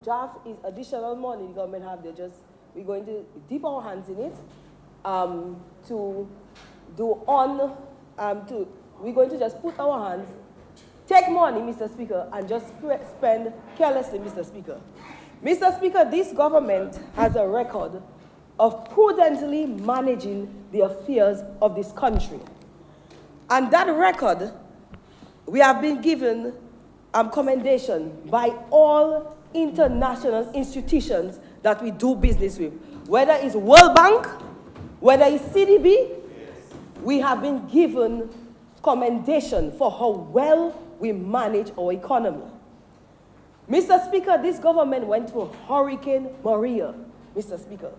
draft is additional money the government have. We're going to dip our hands in it we're going to just put our hands, take money, Mr. Speaker, and just spend carelessly, Mr. Speaker. Mr. Speaker, this government has a record of prudently managing the affairs of this country. And that record, we have been given commendation by all international institutions that we do business with. Whether it's World Bank, whether it's CDB, we have been given commendation for how well we manage our economy. Mr. Speaker, this government went through Hurricane Maria, Mr. Speaker.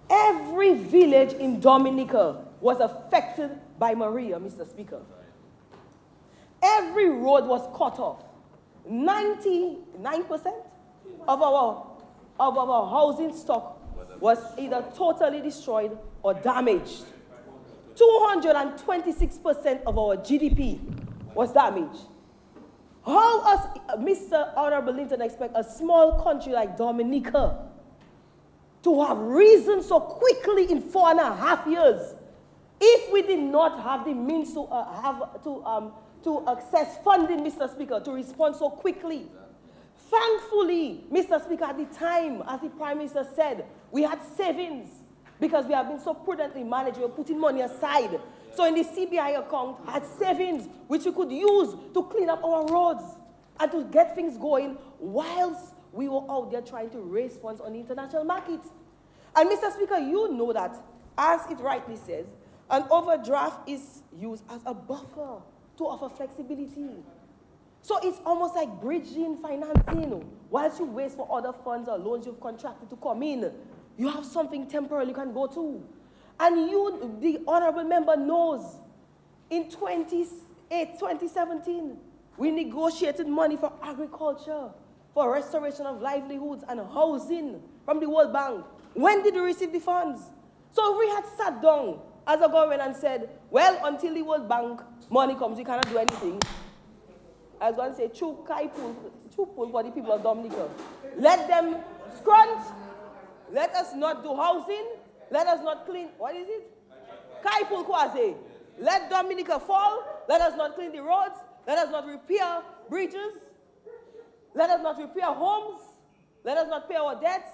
Every village in Dominica was affected by Maria, Mr. Speaker. Every road was cut off. 99% of our housing stock was either totally destroyed or damaged. 226% of our GDP was damaged. How does Mr. Honorable Linton expect a small country like Dominica to have risen so quickly in 4.5 years if we did not have the means to access funding, Mr. Speaker, to respond so quickly? Thankfully, Mr. Speaker, at the time, as the Prime Minister said, we had savings because we have been so prudently managed. We were putting money aside. So in the CBI account, had savings which we could use to clean up our roads and to get things going whilst we were out there trying to raise funds on the international market. And Mr. Speaker, you know that, as it rightly says, an overdraft is used as a buffer to offer flexibility. So it's almost like bridging financing. Whilst you wait for other funds or loans you've contracted to come in, you have something temporary you can go to. And you, the honorable member, knows in 2017, we negotiated money for agriculture, for restoration of livelihoods and housing from the World Bank. When did we receive the funds? So if we had sat down as a government and said, well, until the World Bank money comes, we cannot do anything. I was going to say, true pull for the people of Dominica. Let them scrunt. Let us not do housing. Let us not clean, what is it? Kaipul Kwase. Let Dominica fall. Let us not clean the roads. Let us not repair bridges. Let us not repair homes. Let us not pay our debts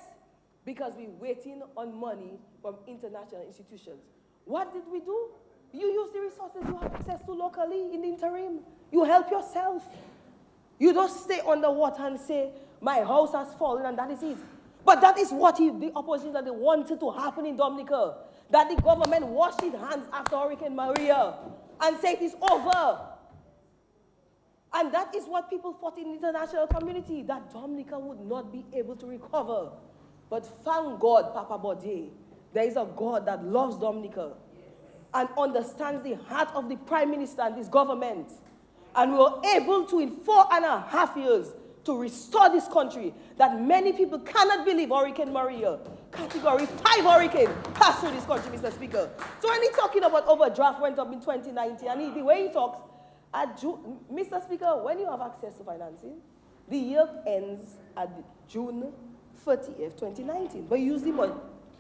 because we're waiting on money from international institutions. What did we do? You use the resources you have access to locally in the interim. You help yourself. You don't stay underwater and say, my house has fallen and that is it. But that is what the opposition that they wanted to happen in Dominica. That the government washed its hands after Hurricane Maria and said it is over. And that is what people fought in the international community, that Dominica would not be able to recover. But thank God, Papa Bode, there is a God that loves Dominica and understands the heart of the Prime Minister and this government. And we were able to, in 4.5 years, to restore this country that many people cannot believe Hurricane Maria, Category 5 hurricane, passed through this country, Mr. Speaker. So when he's talking about overdraft went up in 2019, and the way he talks, Mr. Speaker, when you have access to financing, the year ends at June 30th, 2019, but you use the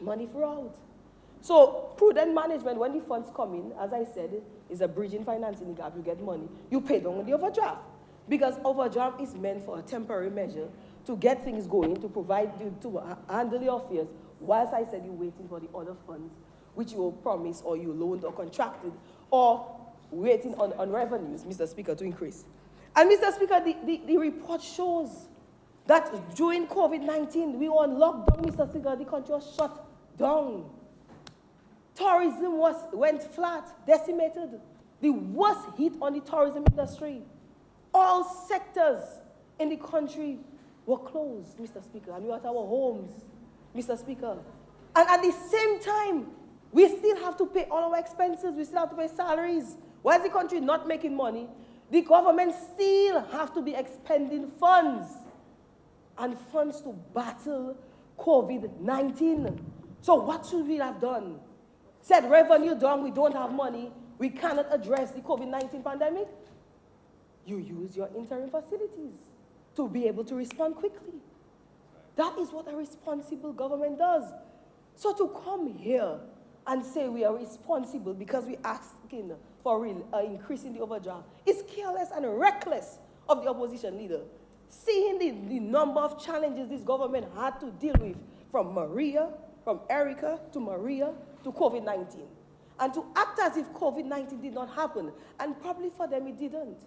money throughout. So prudent management, when the funds come in, as I said, is a bridging financing gap. You get money, you pay down the overdraft. Because overdraft is meant for a temporary measure to get things going, to provide you, to handle your affairs, whilst I said you're waiting for the other funds, which you will promise or you loaned or contracted, or waiting on revenues, Mr. Speaker, to increase. And Mr. Speaker, the report shows that during COVID-19, we were on lockdown, Mr. Speaker, the country was shut down. Tourism went flat, decimated. The worst hit on the tourism industry. All sectors in the country were closed, Mr. Speaker, and we were at our homes, Mr. Speaker. And at the same time, we still have to pay all our expenses. We still have to pay salaries. Why is the country not making money? The government still have to be expending funds and funds to battle COVID-19. So what should we have done? Said revenue down, we don't have money, we cannot address the COVID-19 pandemic. You use your interim facilities to be able to respond quickly. That is what a responsible government does. So to come here and say we are responsible because we're asking for increasing the overdraft is careless and reckless of the opposition leader. Seeing the number of challenges this government had to deal with, from Erica to Maria to COVID-19, and to act as if COVID-19 did not happen, and probably for them it didn't,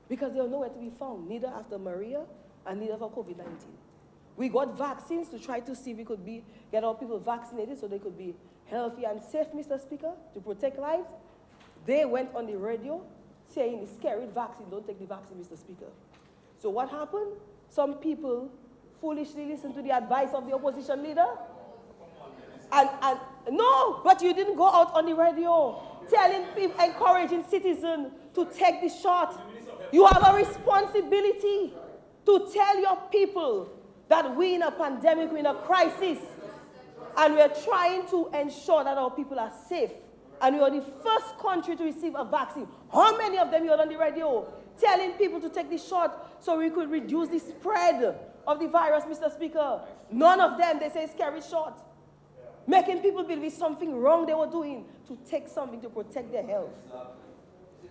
because they are nowhere to be found, neither after Maria and neither for COVID-19. We got vaccines to try to see if we could get our people vaccinated so they could be healthy and safe, Mr. Speaker, to protect lives. They went on the radio saying it's scary vaccine, don't take the vaccine, Mr. Speaker. So what happened? Some people foolishly listened to the advice of the opposition leader. And no, but you didn't go out on the radio telling people, encouraging citizens to take the shot. You have a responsibility to tell your people that we're in a pandemic, we're in a crisis, and we're trying to ensure that our people are safe. And we are the first country to receive a vaccine. How many of them you heard on the radio telling people to take the shot so we could reduce the spread of the virus, Mr. Speaker? None of them, they say, scary shot. Making people believe something wrong they were doing to take something to protect their health.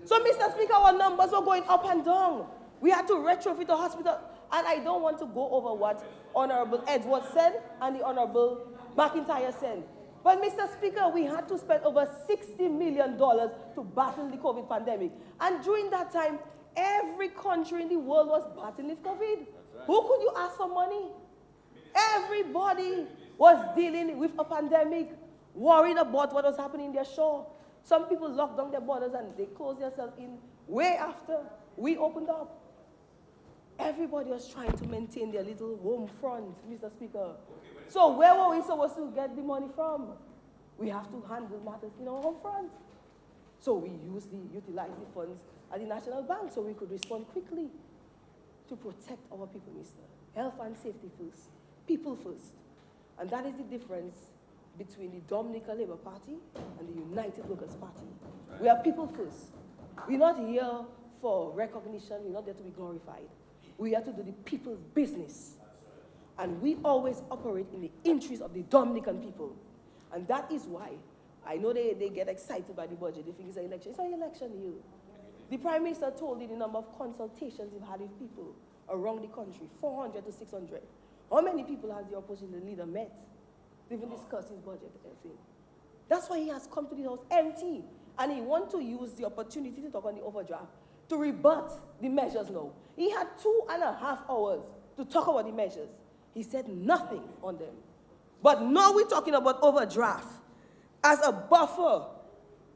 So, Mr. Speaker, our numbers were going up and down. We had to retrofit the hospital. And I don't want to go over what Honorable Edwards said and the Honorable McIntyre said. But, Mr. Speaker, we had to spend over $60 million to battle the COVID pandemic. And during that time, every country in the world was battling with COVID. Right. Who could you ask for money? Everybody was dealing with a pandemic, worried about what was happening in their shore. Some people locked down their borders and they closed themselves in way after we opened up. Everybody was trying to maintain their little home front, Mr. Speaker. So where were we supposed to get the money from? We have to handle matters in our home front. So we utilized the funds at the National Bank so we could respond quickly to protect our people, Mr. Health and safety first, people first. And that is the difference between the Dominican Labour Party and the United Workers' Party. We are people first. We're not here for recognition. We're not there to be glorified. We are to do the people's business. And we always operate in the interest of the Dominican people. And that is why I know they get excited by the budget. They think it's an election. It's not an election here. The Prime Minister told you the number of consultations he's had with people around the country, 400 to 600. How many people has the opposition leader met? They even discussed his budget and everything. That's why he has come to the House empty. And he wants to use the opportunity to talk on the overdraft to rebut the measures now. He had 2.5 hours to talk about the measures. He said nothing on them. But now we're talking about overdraft as a buffer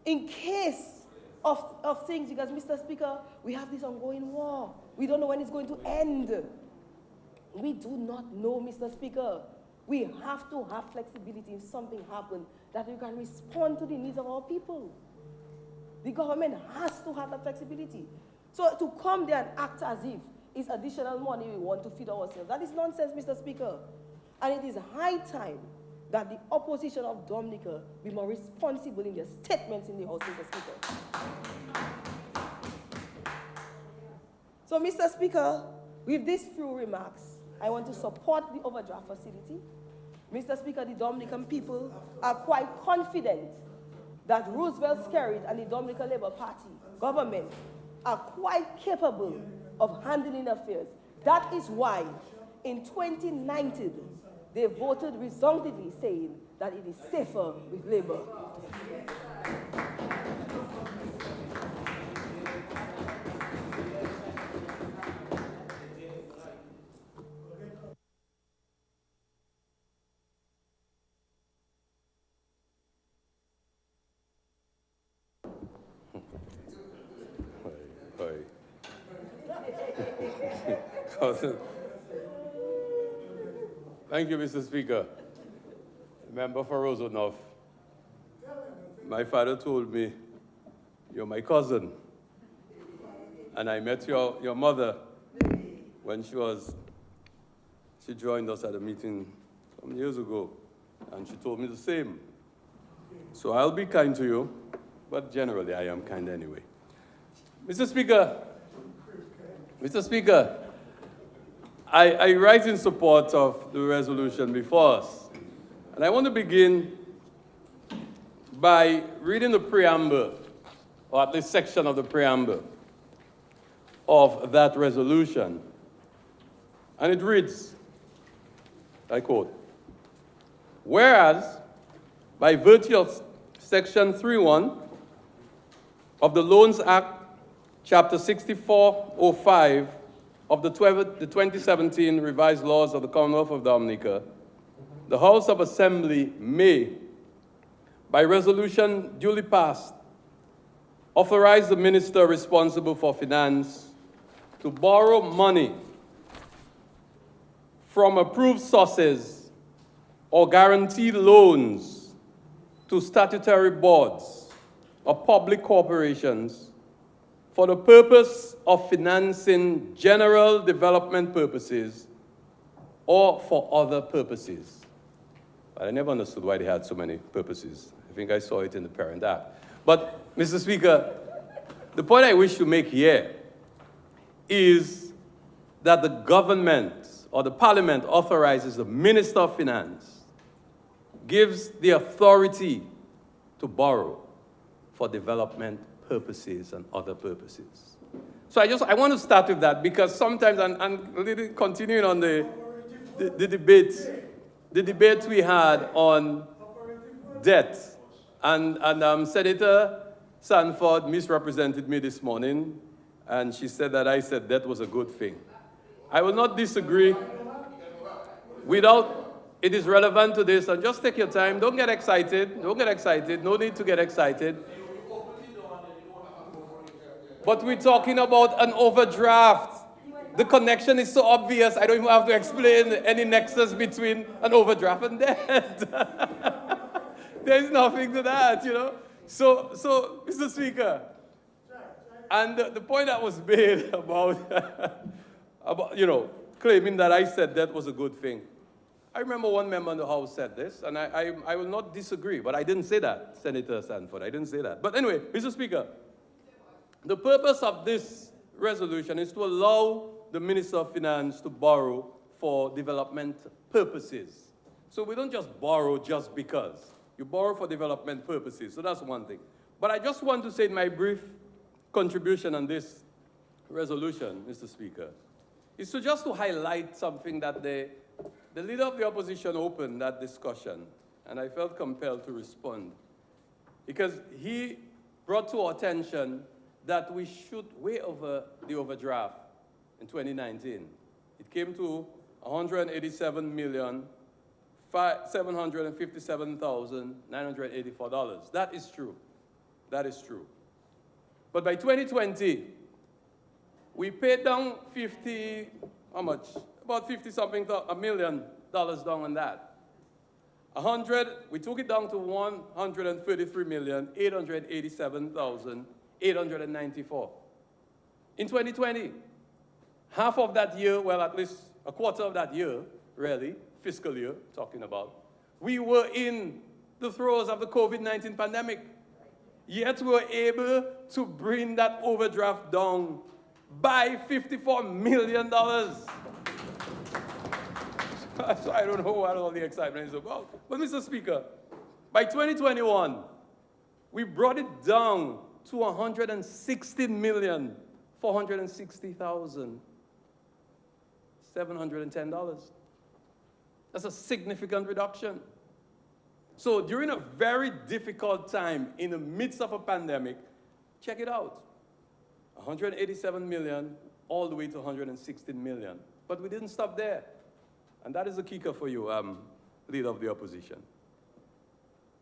in case of things, because, Mr. Speaker, we have this ongoing war. We don't know when it's going to end. We do not know, Mr. Speaker. We have to have flexibility if something happens, that we can respond to the needs of our people. The government has to have that flexibility. So to come there and act as if it's additional money we want to feed ourselves, that is nonsense, Mr. Speaker. And it is high time that the opposition of Dominica be more responsible in their statements in the House, Mr. Speaker. So, Mr. Speaker, with these few remarks, I want to support the overdraft facility. Mr. Speaker, the Dominican people are quite confident that Roosevelt Skerrit and the Dominican Labour Party government are quite capable of handling affairs. That is why in 2019, they voted resoundingly saying that it is safer with Labour. Thank you, Mr. Speaker. Member for Rosenhoff, my father told me, you're my cousin. And I met your mother when she joined us at a meeting some years ago, and she told me the same. So I'll be kind to you, but generally I am kind anyway. Mr. Speaker, I write in support of the resolution before us. And I want to begin by reading the preamble, or at least section of the preamble of that resolution. And it reads, I quote, "Whereas, by virtue of Section 3.1 of the Loans Act, Chapter 6405 of the 2017 Revised Laws of the Commonwealth of Dominica, the House of Assembly may, by resolution duly passed, authorize the minister responsible for finance to borrow money from approved sources or guaranteed loans to statutory boards or public corporations for the purpose of financing general development purposes or for other purposes." I never understood why they had so many purposes. I think I saw it in the Parent Act. But, Mr. Speaker, the point I wish to make here is that the government or the Parliament authorizes the Minister of Finance, gives the authority to borrow for development purposes and other purposes. So I want to start with that because sometimes, and continuing on the debate we had on debt, and Senator Sanford misrepresented me this morning, and she said that I said debt was a good thing. I will not disagree. It is relevant to this, and just take your time. Don't get excited. Don't get excited. No need to get excited. But we're talking about an overdraft. The connection is so obvious, I don't even have to explain any nexus between an overdraft and debt. There's nothing to that, you know. So Mr. Speaker, and the point that was made about, claiming that I said that was a good thing. I remember one member in the House said this, and I will not disagree, but I didn't say that, Senator Sanford. I didn't say that. But anyway, Mr. Speaker, the purpose of this resolution is to allow the Minister of Finance to borrow for development purposes. So we don't just borrow just because. You borrow for development purposes. So that's one thing. But I just want to say in my brief contribution on this resolution, Mr. Speaker, is just to highlight something that the leader of the opposition opened that discussion, and I felt compelled to respond. Because he brought to our attention that we should way over the overdraft in 2019. It came to $187,757,984. That is true. That is true. But by 2020, we paid down about $50-something million down on that. We took it down to $133,887,894. In 2020, half of that year, well, at least a quarter of that year, really, fiscal year, talking about, we were in the throes of the COVID-19 pandemic. Yet we were able to bring that overdraft down by $54 million. So I don't know what all the excitement is about. But Mr. Speaker, by 2021, we brought it down to $116,460,710. That's a significant reduction. So during a very difficult time in the midst of a pandemic, check it out. 187 million all the way to 116 million. But we didn't stop there. And that is the kicker for you, leader of the opposition.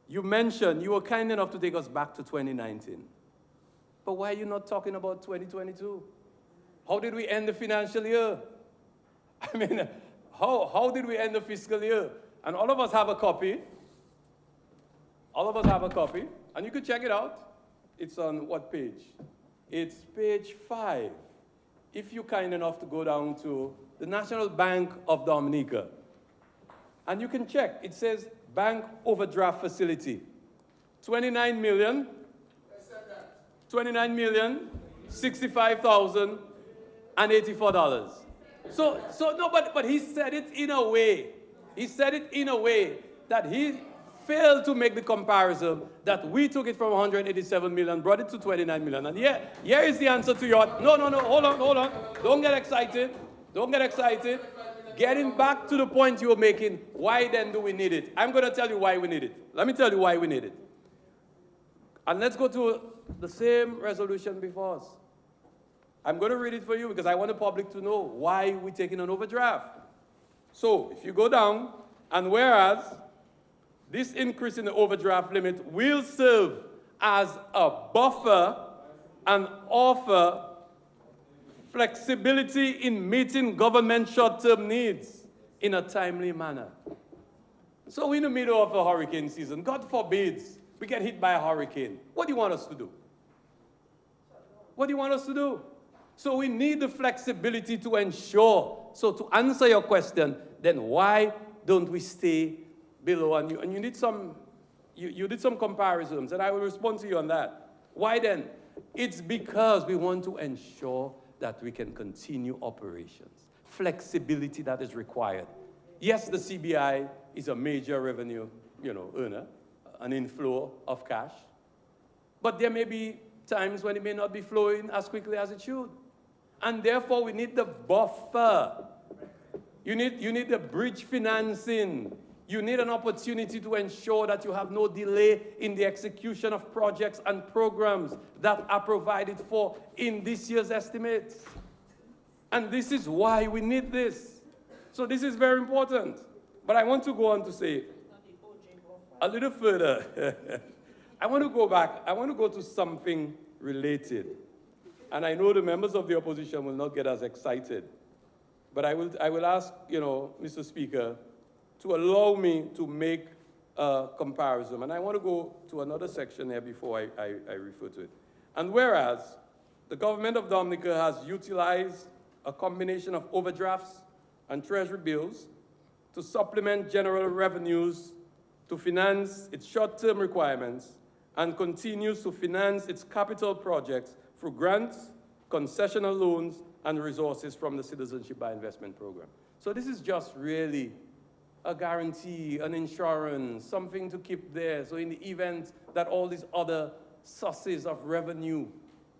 You mentioned you were kind enough to take us back to 2019. But why are you not talking about 2022? How did we end the financial year? I mean, how did we end the fiscal year? And all of us have a copy. All of us have a copy, and you could check it out. It's on what page? It's page 5. If you're kind enough to go down to the National Bank of Dominica, and you can check. It says bank overdraft facility, 29 million, 65,084. No, but he said it in a way. He said it in a way that he failed to make the comparison that we took it from 187 million, brought it to 29 million. And here is the answer to your, no, hold on. Don't get excited. Getting back to the point you were making, why then do we need it? I'm going to tell you why we need it. Let me tell you why we need it. And let's go to the same resolution before us. I'm going to read it for you because I want the public to know why we're taking an overdraft. So, if you go down, and whereas this increase in the overdraft limit will serve as a buffer and offer flexibility in meeting government short-term needs in a timely manner. So we're in the middle of a hurricane season. God forbids we get hit by a hurricane. What do you want us to do? What do you want us to do? So we need the flexibility to ensure. So to answer your question, then why don't we stay below? And you need some, you did some comparisons, and I will respond to you on that. Why then? It's because we want to ensure that we can continue operations. Flexibility that is required. Yes, the CBI is a major revenue, earner, an inflow of cash. But there may be times when it may not be flowing as quickly as it should. And therefore, we need the buffer. You need the bridge financing. You need an opportunity to ensure that you have no delay in the execution of projects and programs that are provided for in this year's estimates. And this is why we need this. So this is very important. But I want to go on to say a little further. I want to go back. I want to go to something related. And I know the members of the opposition will not get as excited. But I will ask, Mr. Speaker, to allow me to make a comparison. And I want to go to another section here before I refer to it. And whereas the government of Dominica has utilized a combination of overdrafts and treasury bills to supplement general revenues to finance its short-term requirements and continues to finance its capital projects through grants, concessional loans, and resources from the Citizenship by Investment Program. So this is just really a guarantee, an insurance, something to keep there. So in the event that all these other sources of revenue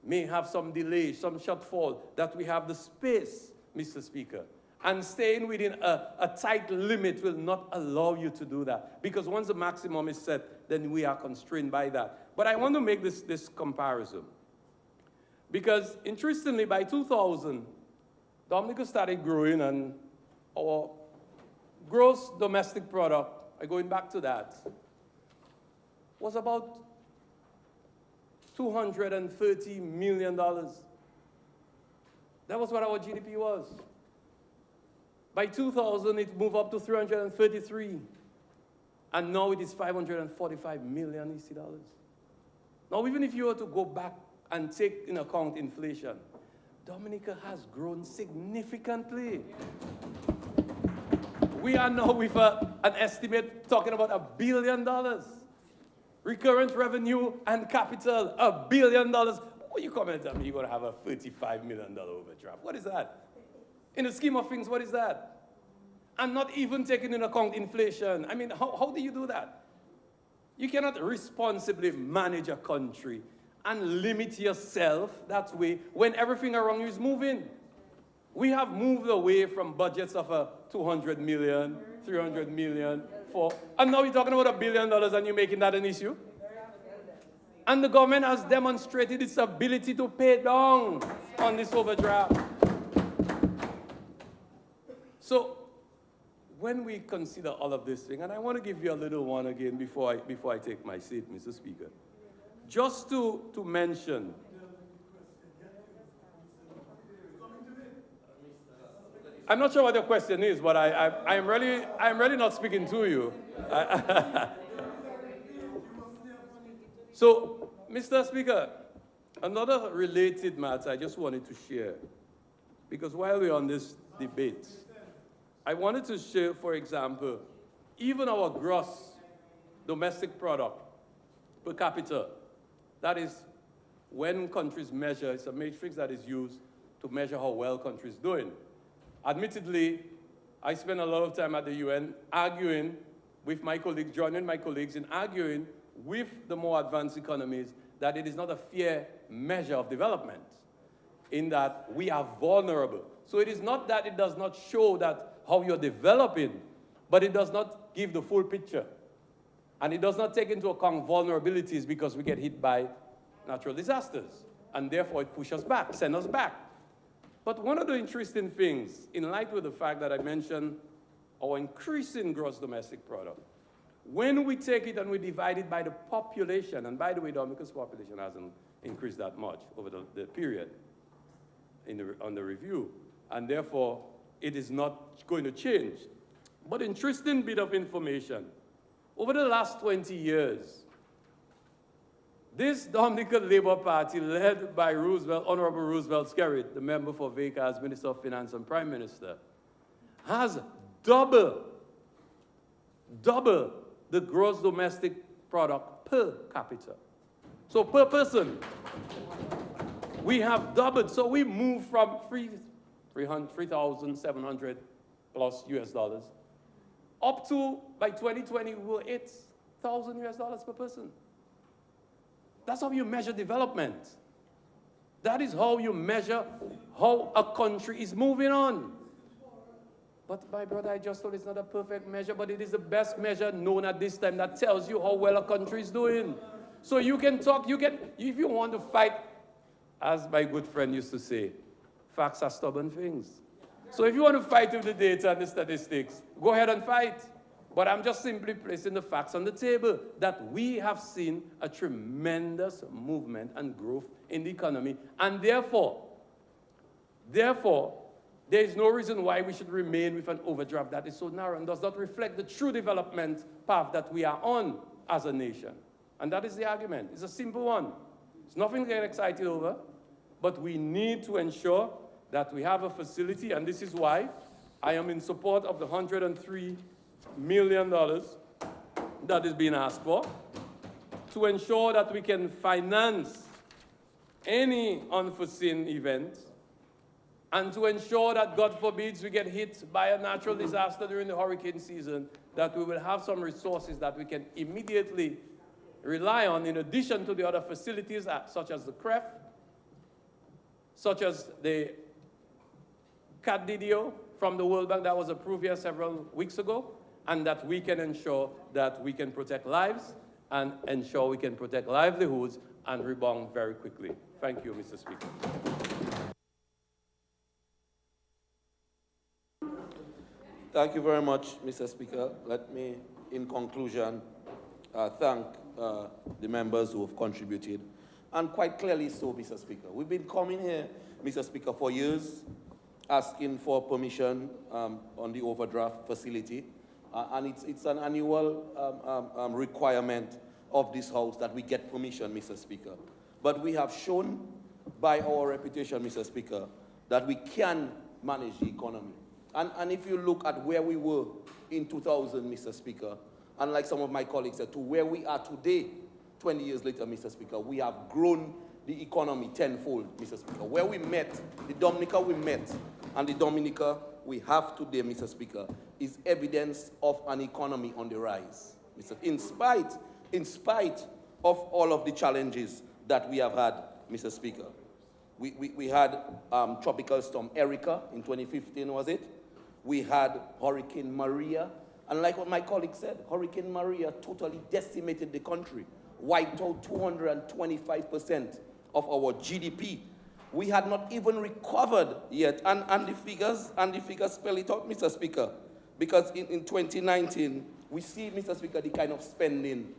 may have some delay, some shortfall, that we have the space, Mr. Speaker. And staying within a tight limit will not allow you to do that. Because once the maximum is set, then we are constrained by that. But I want to make this comparison. Because interestingly, by 2000, Dominica started growing, and our gross domestic product, going back to that, was about $230 million. That was what our GDP was. By 2000, it moved up to 333. And now it is 545 million EC dollars. Now, even if you were to go back and take in account inflation, Dominica has grown significantly. We are now with an estimate talking about $1 billion. Recurrent revenue and capital, $1 billion. When you come and tell me you're going to have a $35 million overdraft, what is that? In the scheme of things, what is that? And not even taking into account inflation. I mean, how do you do that? You cannot responsibly manage a country and limit yourself that way when everything around you is moving. We have moved away from budgets of $200 million, $300 million, and now you're talking about $1 billion and you're making that an issue? And the government has demonstrated its ability to pay down on this overdraft. So when we consider all of this thing, and I want to give you a little one again before I take my seat, Mr. Speaker, just to mention. I'm not sure what your question is, but I'm really not speaking to you. So, Mr. Speaker, another related matter I just wanted to share, because while we're on this debate, I wanted to share, for example, even our gross domestic product per capita. That is, when countries measure, it's a matrix that is used to measure how well countries are doing. Admittedly, I spend a lot of time at the UN arguing with my colleagues, joining my colleagues in arguing with the more advanced economies that it is not a fair measure of development, in that we are vulnerable. So it is not that it does not show that how you're developing, but it does not give the full picture. And it does not take into account vulnerabilities because we get hit by natural disasters. And therefore it pushes us back, sends us back. But one of the interesting things, in light of the fact that I mentioned our increasing gross domestic product, when we take it and we divide it by the population, and by the way, Dominica's population hasn't increased that much over the period on the review, and therefore it is not going to change. But interesting bit of information. Over the last 20 years, this Dominican Labour Party, led by Roosevelt, Honorable Roosevelt Skerrit, the member for Vega as Minister of Finance and Prime Minister, has double the gross domestic product per capita. So per person, we have doubled. So we moved from 3,700 plus US dollars up to, by 2020, we were 8,000 US dollars per person. That's how you measure development. That is how you measure how a country is moving on. But my brother, I just thought it's not a perfect measure, but it is the best measure known at this time that tells you how well a country is doing. So you can talk, if you want to fight, as my good friend used to say, facts are stubborn things. So if you want to fight with the data and the statistics, go ahead and fight. But I'm just simply placing the facts on the table that we have seen a tremendous movement and growth in the economy. And therefore, there is no reason why we should remain with an overdraft that is so narrow and does not reflect the true development path that we are on as a nation. And that is the argument. It's a simple one. It's nothing to get excited over, but we need to ensure that we have a facility, and this is why I am in support of the $103 million that is being asked for, to ensure that we can finance any unforeseen event, and to ensure that, God forbids, we get hit by a natural disaster during the hurricane season, that we will have some resources that we can immediately rely on, in addition to the other facilities, such as the CREF, such as the CADDIO from the World Bank that was approved here several weeks ago, and that we can ensure that we can protect lives and ensure we can protect livelihoods and rebound very quickly. Thank you, Mr. Speaker. Thank you very much, Mr. Speaker. Let me, in conclusion, thank the members who have contributed, and quite clearly so, Mr. Speaker. We've been coming here, Mr. Speaker, for years, asking for permission on the overdraft facility, and it's an annual requirement of this House that we get permission, Mr. Speaker. But we have shown by our reputation, Mr. Speaker, that we can manage the economy. And if you look at where we were in 2000, Mr. Speaker, and like some of my colleagues said, to where we are today, 20 years later, Mr. Speaker, we have grown the economy tenfold, Mr. Speaker. Where we met, the Dominica we met, and the Dominica we have today, Mr. Speaker, is evidence of an economy on the rise, Mr. In spite of all of the challenges that we have had, Mr. Speaker. We had Tropical Storm Erica in 2015, was it? We had Hurricane Maria, and like what my colleague said, Hurricane Maria totally decimated the country, wiped out 225% of our GDP. We had not even recovered yet, and the figures spell it out, Mr. Speaker, because in 2019, we see, Mr. Speaker, the kind of spending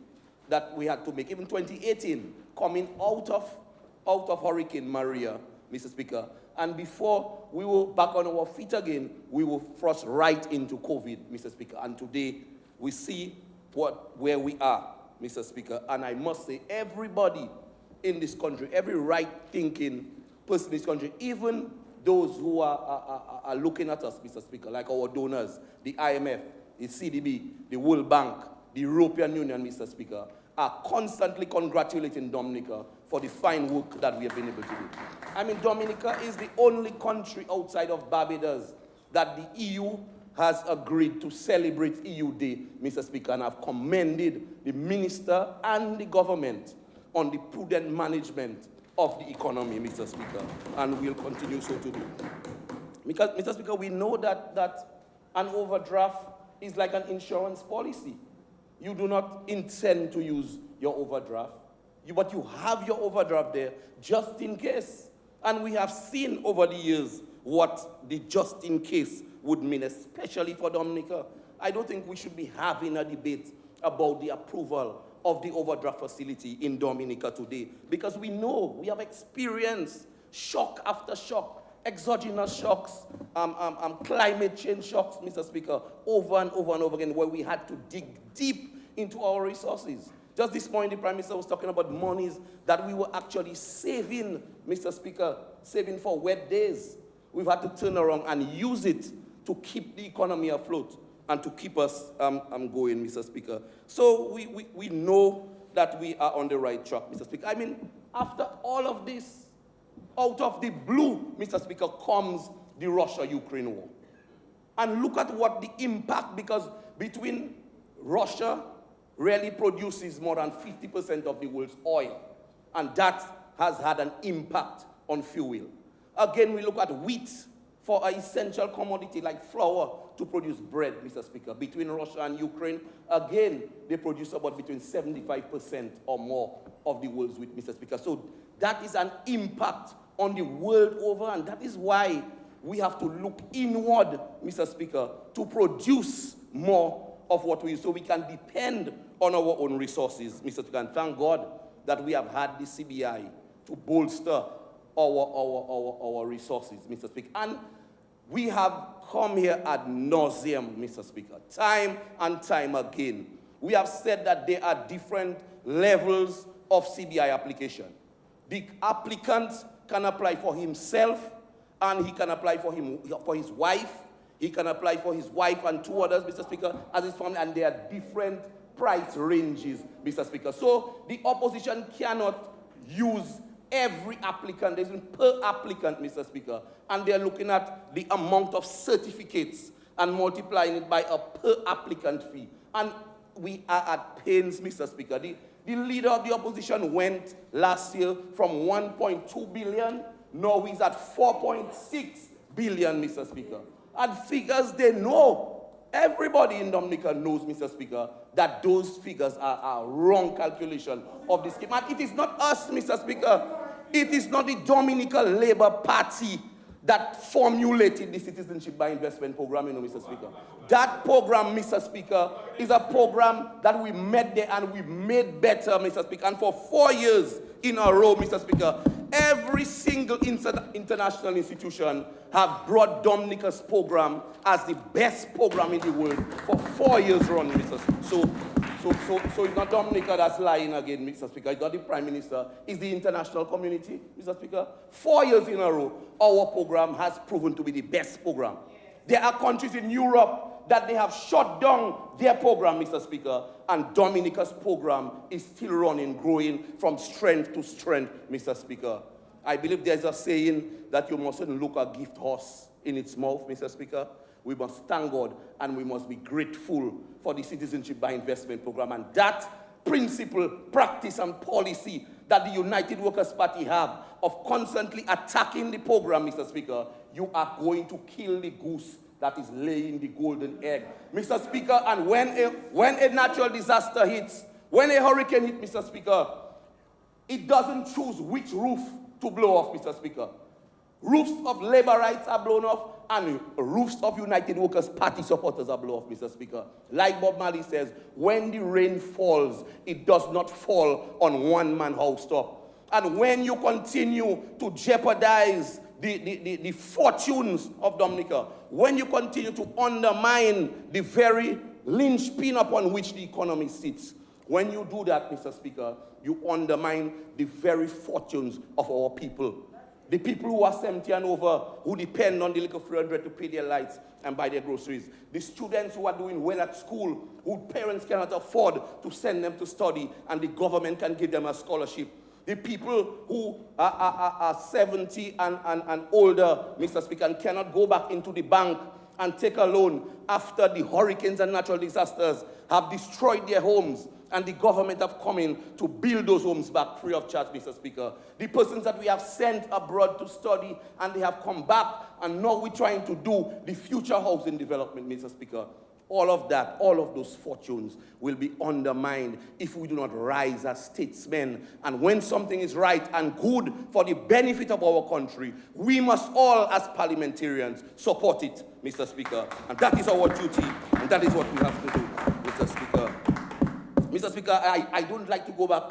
that we had to make. Even 2018, coming out of Hurricane Maria, Mr. Speaker, and before we were back on our feet again, we were thrust right into COVID, Mr. Speaker. And today, we see where we are, Mr. Speaker. And I must say, everybody in this country, every right-thinking person in this country, even those who are looking at us, Mr. Speaker, like our donors, the IMF, the CDB, the World Bank, the European Union, Mr. Speaker, are constantly congratulating Dominica for the fine work that we have been able to do. I mean, Dominica is the only country outside of Barbados that the EU has agreed to celebrate EU Day, Mr. Speaker, and I've commended the minister and the government on the prudent management of the economy, Mr. Speaker, and we'll continue so to do. Because, Mr. Speaker, we know that an overdraft is like an insurance policy. You do not intend to use your overdraft, but you have your overdraft there just in case. And we have seen over the years what the just in case would mean, especially for Dominica. I don't think we should be having a debate about the approval of the overdraft facility in Dominica today, because we know, we have experienced shock after shock, exogenous shocks, climate change shocks, Mr. Speaker, over and over and over again, where we had to dig deep into our resources. Just this morning, the Prime Minister was talking about monies that we were actually saving, Mr. Speaker, saving for wet days. We've had to turn around and use it to keep the economy afloat and to keep us going, Mr. Speaker. So we know that we are on the right track, Mr. Speaker. I mean, after all of this, out of the blue, Mr. Speaker, comes the Russia-Ukraine war. And look at what the impact, because between Russia really produces more than 50% of the world's oil, and that has had an impact on fuel. Again, we look at wheat for an essential commodity like flour to produce bread, Mr. Speaker. Between Russia and Ukraine, again, they produce about between 75% or more of the world's wheat, Mr. Speaker. So that is an impact on the world over, and that is why we have to look inward, Mr. Speaker, to produce more of what we use, so we can depend on our own resources, Mr. Speaker. And thank God that we have had the CBI to bolster our resources, Mr. Speaker. And we have come here ad nauseum, Mr. Speaker, time and time again. We have said that there are different levels of CBI application. The applicant can apply for himself, and he can apply for his wife. He can apply for his wife and two others, Mr. Speaker, as his family, and there are different price ranges, Mr. Speaker. So the opposition cannot use every applicant. There's per applicant, Mr. Speaker, and they're looking at the amount of certificates and multiplying it by a per applicant fee. And we are at pains, Mr. Speaker. The leader of the opposition went last year from 1.2 billion, now he's at 4.6 billion, Mr. Speaker. And figures they know, everybody in Dominica knows, Mr. Speaker, that those figures are a wrong calculation of the scheme. And it is not us, Mr. Speaker. It is not the Dominican Labour Party that formulated the Citizenship by Investment program, Mr. Speaker. That program, Mr. Speaker, is a program that we met there and we made better, Mr. Speaker. And for 4 years in a row, Mr. Speaker, every single international institution have brought Dominica's program as the best program in the world for 4 years running, Mr. Speaker. So it's not Dominica that's lying again, Mr. Speaker. It's not the Prime Minister. It's the international community, Mr. Speaker. 4 years in a row, our program has proven to be the best program. There are countries in Europe that they have shut down their program, Mr. Speaker, and Dominica's program is still running, growing from strength to strength, Mr. Speaker. I believe there's a saying that you mustn't look a gift horse in its mouth, Mr. Speaker. We must thank God and we must be grateful for the Citizenship by Investment program. And that principle, practice, and policy that the United Workers' Party have of constantly attacking the program, Mr. Speaker, you are going to kill the goose that is laying the golden egg, Mr. Speaker. And when a natural disaster hits, when a hurricane hits, Mr. Speaker, it doesn't choose which roof to blow off, Mr. Speaker. Roofs of labor rights are blown off, and roofs of United Workers' Party supporters are blown off, Mr. Speaker. Like Bob Marley says, when the rain falls, it does not fall on one man house top. And when you continue to jeopardize the fortunes of Dominica, when you continue to undermine the very linchpin upon which the economy sits, when you do that, Mr. Speaker, you undermine the very fortunes of our people. The people who are 70 and over, who depend on the little 300 to pay their lights and buy their groceries. The students who are doing well at school, whose parents cannot afford to send them to study, and the government can give them a scholarship. The people who are 70 and older, Mr. Speaker, and cannot go back into the bank and take a loan after the hurricanes and natural disasters have destroyed their homes and the government have come in to build those homes back free of charge, Mr. Speaker. The persons that we have sent abroad to study and they have come back, and now we're trying to do the future housing development, Mr. Speaker. All of that, all of those fortunes will be undermined if we do not rise as statesmen. And when something is right and good for the benefit of our country, we must all, as parliamentarians, support it, Mr. Speaker. And that is our duty, and that is what we have to do, Mr. Speaker. Mr. Speaker, I don't like to go back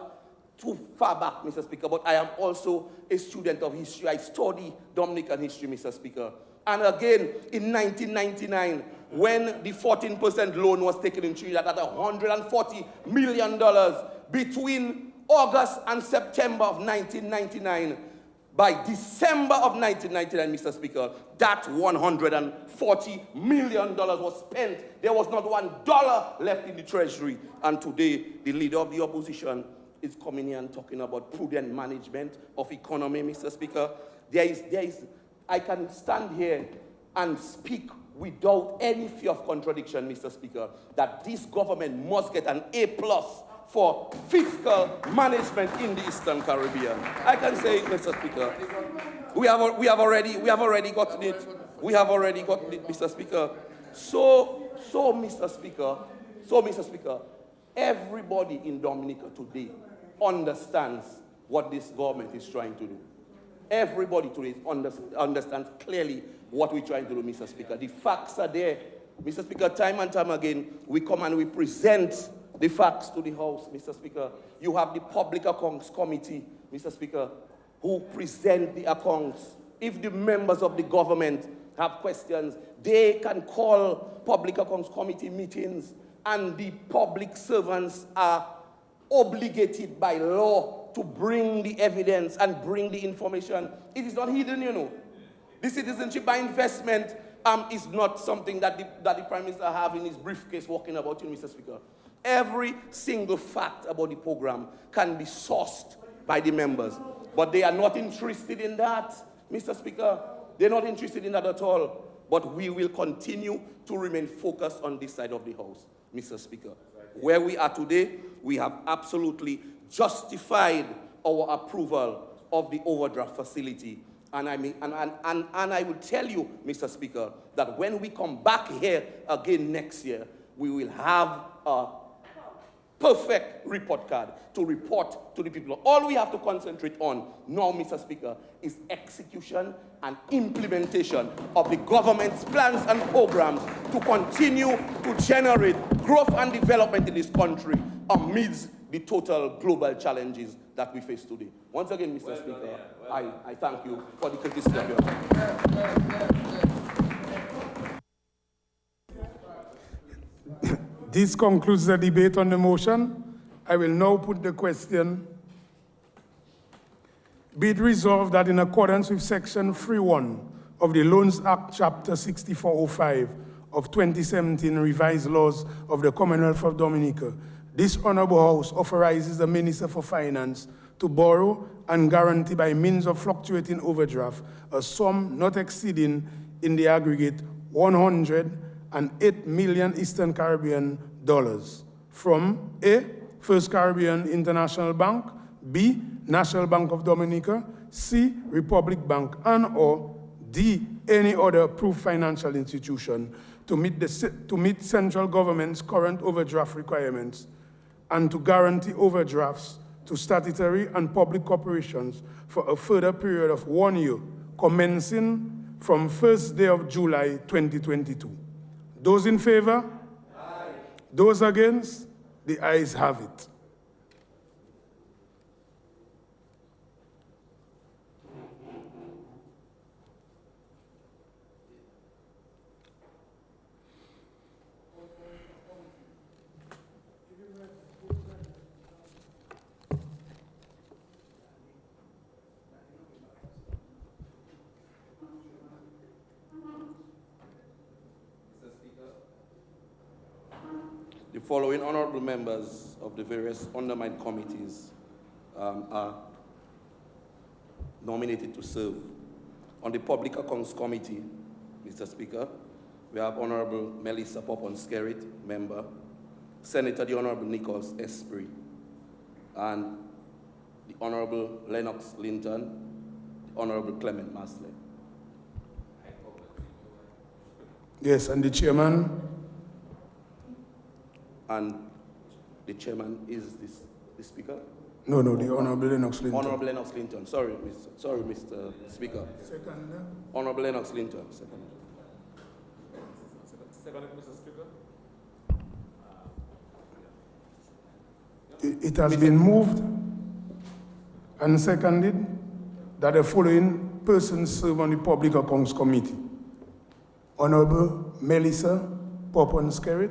too far back, Mr. Speaker, but I am also a student of history. I study Dominican history, Mr. Speaker. And again, in 1999, when the 14% loan was taken in Trinidad at $140 million between August and September of 1999, by December of 1999, Mr. Speaker, that $140 million was spent. There was not $1 left in the treasury. And today, the leader of the opposition is coming here and talking about prudent management of economy, Mr. Speaker. I can stand here and speak without any fear of contradiction, Mr. Speaker, that this government must get an A+ for fiscal management in the Eastern Caribbean. I can say it, Mr. Speaker. We have already gotten it. We have already gotten it, Mr. Speaker. So, Mr. Speaker, everybody in Dominica today understands what this government is trying to do. Everybody today understands clearly what we're trying to do, Mr. Speaker. The facts are there. Mr. Speaker, time and time again, we come and we present the facts to the House, Mr. Speaker. You have the Public Accounts Committee, Mr. Speaker, who present the accounts. If the members of the government have questions, they can call Public Accounts Committee meetings, and the public servants are obligated by law to bring the evidence and bring the information. It is not hidden, you know. The citizenship by investment is not something that the Prime Minister have in his briefcase walking about, you know, Mr. Speaker. Every single fact about the program can be sourced by the members. But they are not interested in that, Mr. Speaker. They're not interested in that at all. But we will continue to remain focused on this side of the House, Mr. Speaker. Where we are today, we have absolutely justified our approval of the overdraft facility. And I will tell you, Mr. Speaker, that when we come back here again next year, we will have a perfect report card to report to the people. All we have to concentrate on now, Mr. Speaker, is execution and implementation of the government's plans and programs to continue to generate growth and development in this country amidst the total global challenges that we face today. Once again, Mr. Speaker, I thank you for the courtesy of your time. This concludes the debate on the motion. I will now put the question. Be it resolved that in accordance with Section 3.1 of the Loans Act, Chapter 6405 of 2017 revised laws of the Commonwealth of Dominica, this Honorable House authorizes the Minister for Finance to borrow and guarantee by means of fluctuating overdraft a sum not exceeding in the aggregate 108 million Eastern Caribbean dollars from A, First Caribbean International Bank, B, National Bank of Dominica, C, Republic Bank, and or D, any other approved financial institution to meet central government's current overdraft requirements and to guarantee overdrafts to statutory and public corporations for a further period of 1 year, commencing from 1st day of July 2022. Those in favor? Aye. Those against? The ayes have it. The following honorable members of the various undermined committees are nominated to serve. On the Public Accounts Committee, Mr. Speaker, we have Honorable Melissa Popon-Skerrit, member, Senator the Honorable Nicholas Esprit, and the Honorable Lennox Linton, the Honorable Clement Masley. Yes, and the chairman? And the chairman is the speaker? No, the Honorable Lennox Linton. Honorable Lennox Linton. Sorry, Mr. Speaker. Second. Honorable Lennox Linton. Second. Second, Mr. Speaker. It has been moved and seconded that the following persons serve on the Public Accounts Committee. Honorable Melissa Popon-Skerrit,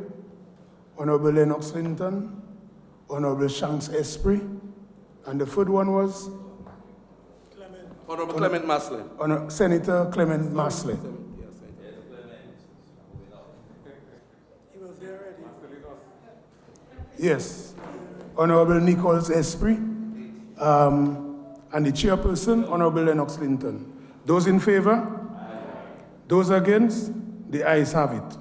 Honorable Lennox Linton, Honorable Shanks Esprit, and the third one was? Honorable Clement Masley. Senator Clement Masley. Yes. Honorable Nicholas Esprit, and the chairperson, Honorable Lennox Linton. Those in favor? Aye. Those against? The ayes have it.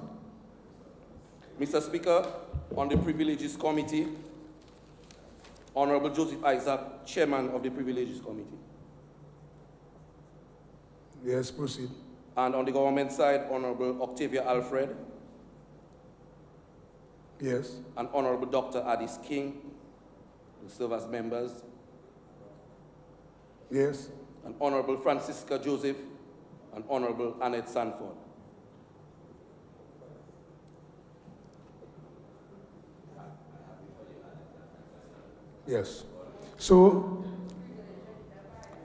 Mr. Speaker, on the Privileges Committee, Honorable Joseph Isaac, Chairman of the Privileges Committee. Yes, proceed. And on the government side, Honorable Octavia Alfred. Yes. And Honorable Dr. Addis King, who serve as members. Yes. And Honorable Francisca Joseph, and Honorable Annette Sanford. Yes. So,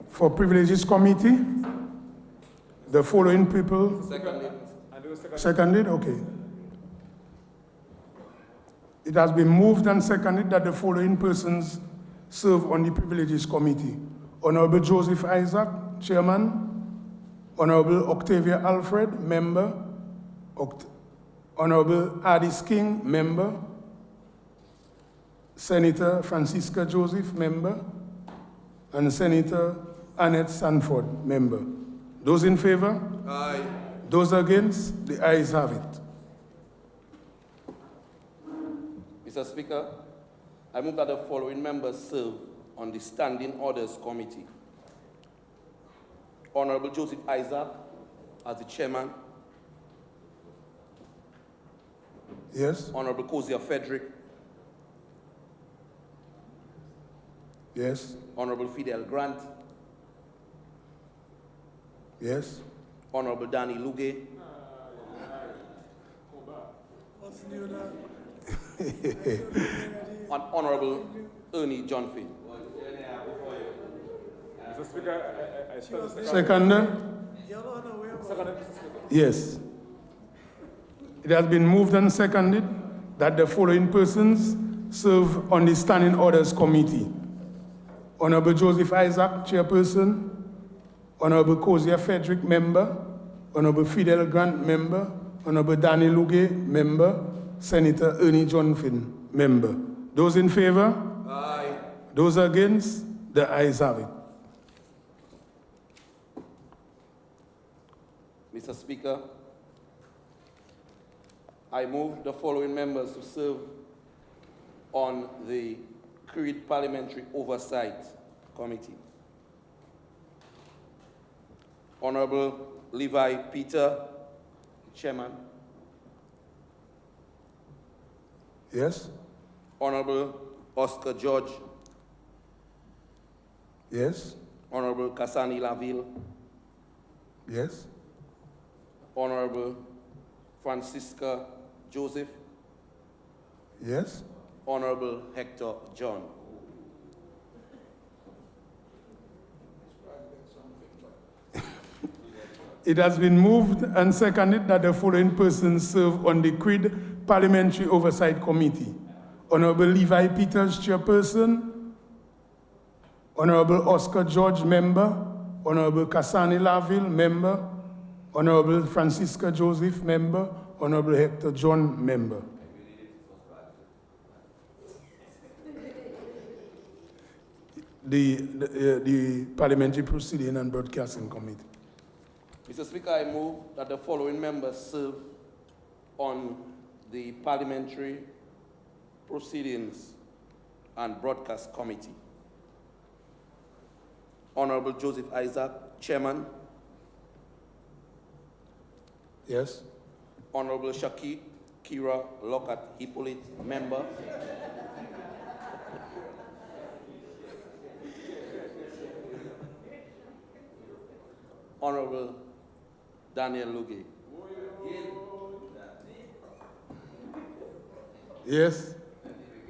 for Privileges Committee, the following people. Seconded? Okay. It has been moved and seconded that the following persons serve on the Privileges Committee. Honorable Joseph Isaac, Chairman. Honorable Octavia Alfred, member. Honorable Addis King, member. Senator Francisca Joseph, member. And Senator Annette Sanford, member. Those in favor? Aye. Those against? The ayes have it. Mr. Speaker, I move that the following members serve on the Standing Orders Committee. Honorable Joseph Isaac as the chairman. Yes? Honorable Kozia Frederick. Yes? Honorable Fidel Grant. Yes? Honorable Danny Luge. What's new now? And Honorable Ernie John Finn. Mr. Speaker, I stand Second? Second, Mr. Speaker. Yes. It has been moved and seconded that the following persons serve on the Standing Orders Committee. Honorable Joseph Isaac, chairperson. Honorable Kozia Frederick, member. Honorable Fidel Grant, member. Honorable Danny Luge, member. Senator Ernie John Finn, member. Those in favor? Aye. Those against? The ayes have it. Mr. Speaker, I move the following members to serve on the Creed Parliamentary Oversight Committee. Honorable Levi Peter, Chairman. Yes? Honorable Oscar George. Yes? Honorable Kasani Laville. Yes? Honorable Francisca Joseph. Yes? Honorable Hector John. It has been moved and seconded that the following persons serve on the Creed Parliamentary Oversight Committee. Honorable Levi Peters, chairperson. Honorable Oscar George, member. Honorable Kasani Laville, member. Honorable Francisca Joseph, member. Honorable Hector John, member. The Parliamentary Proceeding and Broadcasting Committee. Mr. Speaker, I move that the following members serve on the Parliamentary Proceedings and Broadcast Committee. Honorable Joseph Isaac, Chairman. Yes. Honorable Kira Lockhart Hippolyte, Member. Honorable Daniel Luge. Yes?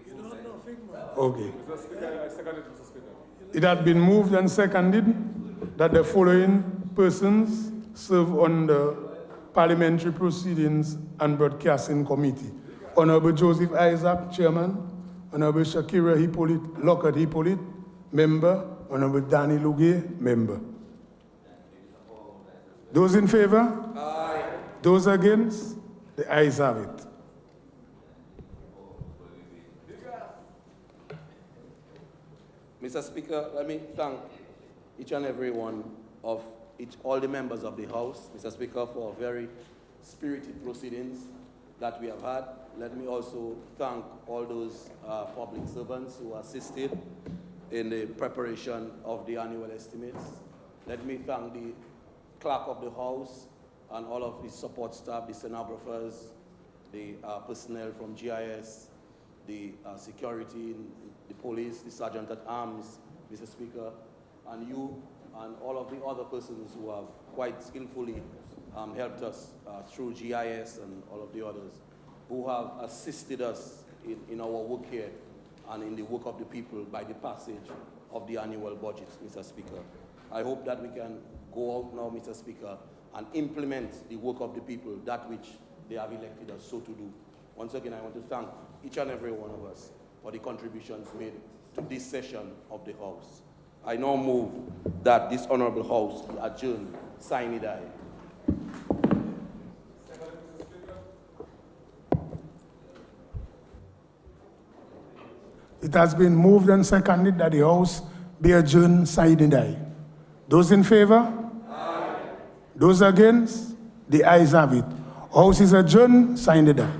You don't know Figma. Okay. Mr. Speaker, I second it, Mr. Speaker. It has been moved and seconded that the following persons serve on the Parliamentary Proceedings and Broadcasting Committee. Honorable Joseph Isaac, Chairman. Honorable Shakira Hippolyte, Lockhart Hippolyte, Member. Honorable Danny Luge, Member. Those in favor? Aye. Those against? The ayes have it. Mr. Speaker, let me thank each and every one of all the members of the House, Mr. Speaker, for very spirited proceedings that we have had. Let me also thank all those public servants who assisted in the preparation of the annual estimates. Let me thank the clerk of the House and all of the support staff, the stenographers, the personnel from GIS, the security, the police, the sergeant at arms, Mr. Speaker, and you and all of the other persons who have quite skillfully helped us through GIS and all of the others who have assisted us in our work here and in the work of the people by the passage of the annual budget, Mr. Speaker. I hope that we can go out now, Mr. Speaker, and implement the work of the people, that which they have elected us so to do. Once again, I want to thank each and every one of us for the contributions made to this session of the House. I now move that this honorable House be adjourned, sine die. It has been moved and seconded that the House be adjourned, sine die. Those in favor? Aye. Those against? The ayes have it. House is adjourned, sine die.